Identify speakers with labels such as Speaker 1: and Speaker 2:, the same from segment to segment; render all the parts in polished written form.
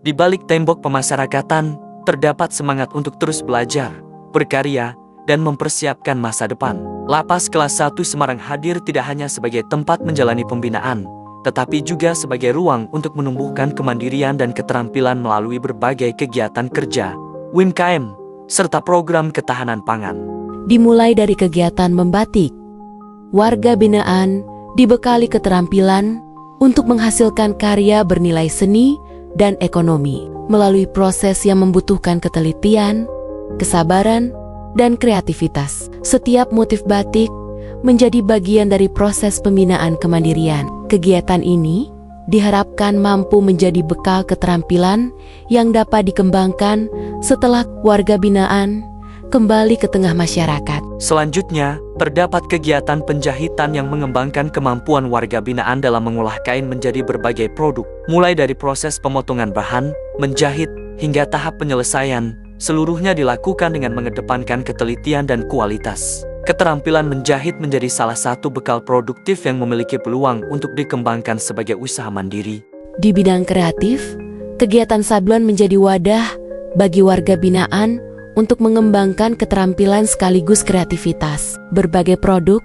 Speaker 1: Di balik tembok pemasyarakatan, terdapat semangat untuk terus belajar, berkarya, dan mempersiapkan masa depan. Lapas Kelas 1 Semarang hadir tidak hanya sebagai tempat menjalani pembinaan, tetapi juga sebagai ruang untuk menumbuhkan kemandirian dan keterampilan melalui berbagai kegiatan kerja, UMKM, serta program ketahanan pangan.
Speaker 2: Dimulai dari kegiatan membatik, warga binaan dibekali keterampilan untuk menghasilkan karya bernilai seni dan ekonomi melalui proses yang membutuhkan ketelitian, kesabaran, dan kreativitas. Setiap motif batik menjadi bagian dari proses pembinaan kemandirian. Kegiatan ini diharapkan mampu menjadi bekal keterampilan yang dapat dikembangkan setelah warga binaan kembali ke tengah masyarakat.
Speaker 1: Selanjutnya, terdapat kegiatan penjahitan yang mengembangkan kemampuan warga binaan dalam mengolah kain menjadi berbagai produk. Mulai dari proses pemotongan bahan, menjahit, hingga tahap penyelesaian, seluruhnya dilakukan dengan mengedepankan ketelitian dan kualitas. Keterampilan menjahit menjadi salah satu bekal produktif yang memiliki peluang untuk dikembangkan sebagai usaha mandiri.
Speaker 2: Di bidang kreatif, kegiatan sablon menjadi wadah bagi warga binaan untuk mengembangkan keterampilan sekaligus kreativitas. Berbagai produk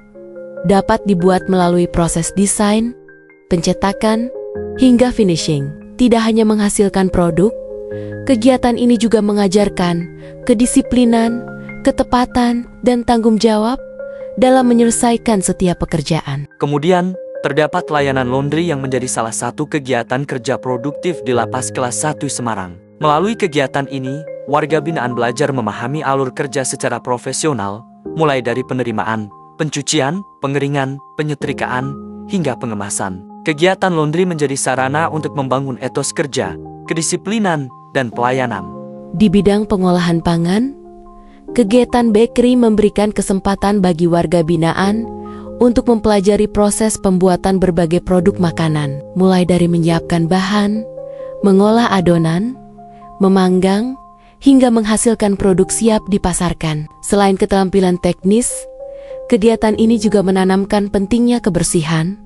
Speaker 2: dapat dibuat melalui proses desain, pencetakan, hingga finishing. Tidak hanya menghasilkan produk, kegiatan ini juga mengajarkan kedisiplinan, ketepatan, dan tanggung jawab dalam menyelesaikan setiap pekerjaan.
Speaker 1: Kemudian, terdapat layanan laundry yang menjadi salah satu kegiatan kerja produktif di Lapas Kelas 1 Semarang. Melalui kegiatan ini, warga binaan belajar memahami alur kerja secara profesional, mulai dari penerimaan, pencucian, pengeringan, penyetrikaan, hingga pengemasan. Kegiatan laundry menjadi sarana untuk membangun etos kerja, kedisiplinan, dan pelayanan.
Speaker 2: Di bidang pengolahan pangan, kegiatan bakery memberikan kesempatan bagi warga binaan untuk mempelajari proses pembuatan berbagai produk makanan, mulai dari menyiapkan bahan, mengolah adonan, memanggang, hingga menghasilkan produk siap dipasarkan. Selain keterampilan teknis, kegiatan ini juga menanamkan pentingnya kebersihan,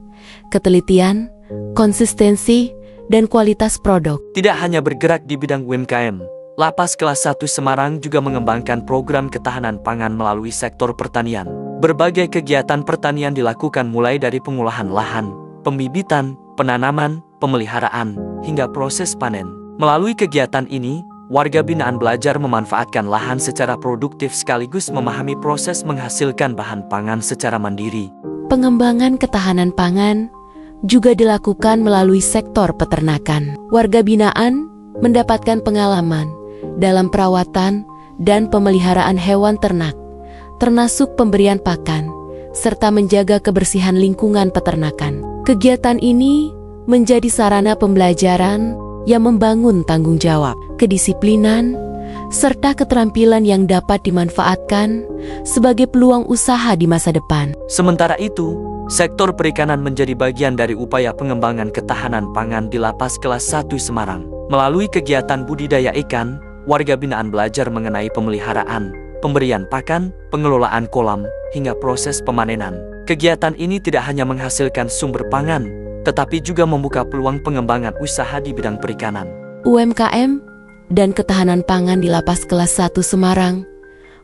Speaker 2: ketelitian, konsistensi, dan kualitas produk.
Speaker 1: Tidak hanya bergerak di bidang UMKM, Lapas Kelas 1 Semarang juga mengembangkan program ketahanan pangan melalui sektor pertanian. Berbagai kegiatan pertanian dilakukan mulai dari pengolahan lahan, pembibitan, penanaman, pemeliharaan, hingga proses panen. Melalui kegiatan ini, warga binaan belajar memanfaatkan lahan secara produktif sekaligus memahami proses menghasilkan bahan pangan secara mandiri.
Speaker 2: Pengembangan ketahanan pangan juga dilakukan melalui sektor peternakan. Warga binaan mendapatkan pengalaman dalam perawatan dan pemeliharaan hewan ternak, termasuk pemberian pakan, serta menjaga kebersihan lingkungan peternakan. Kegiatan ini menjadi sarana pembelajaran yang membangun tanggung jawab, kedisiplinan, serta keterampilan yang dapat dimanfaatkan sebagai peluang usaha di masa depan.
Speaker 1: Sementara itu, sektor perikanan menjadi bagian dari upaya pengembangan ketahanan pangan di Lapas Kelas 1 Semarang. Melalui kegiatan budidaya ikan, warga binaan belajar mengenai pemeliharaan, pemberian pakan, pengelolaan kolam, hingga proses pemanenan. Kegiatan ini tidak hanya menghasilkan sumber pangan, tetapi juga membuka peluang pengembangan usaha di bidang perikanan.
Speaker 2: UMKM dan ketahanan pangan di Lapas Kelas 1 Semarang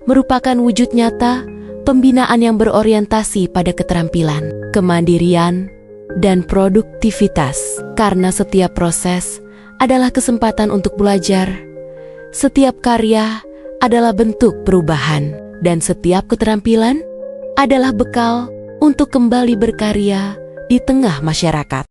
Speaker 2: merupakan wujud nyata pembinaan yang berorientasi pada keterampilan, kemandirian, dan produktivitas. Karena setiap proses adalah kesempatan untuk belajar, setiap karya adalah bentuk perubahan, dan setiap keterampilan adalah bekal untuk kembali berkarya di tengah masyarakat.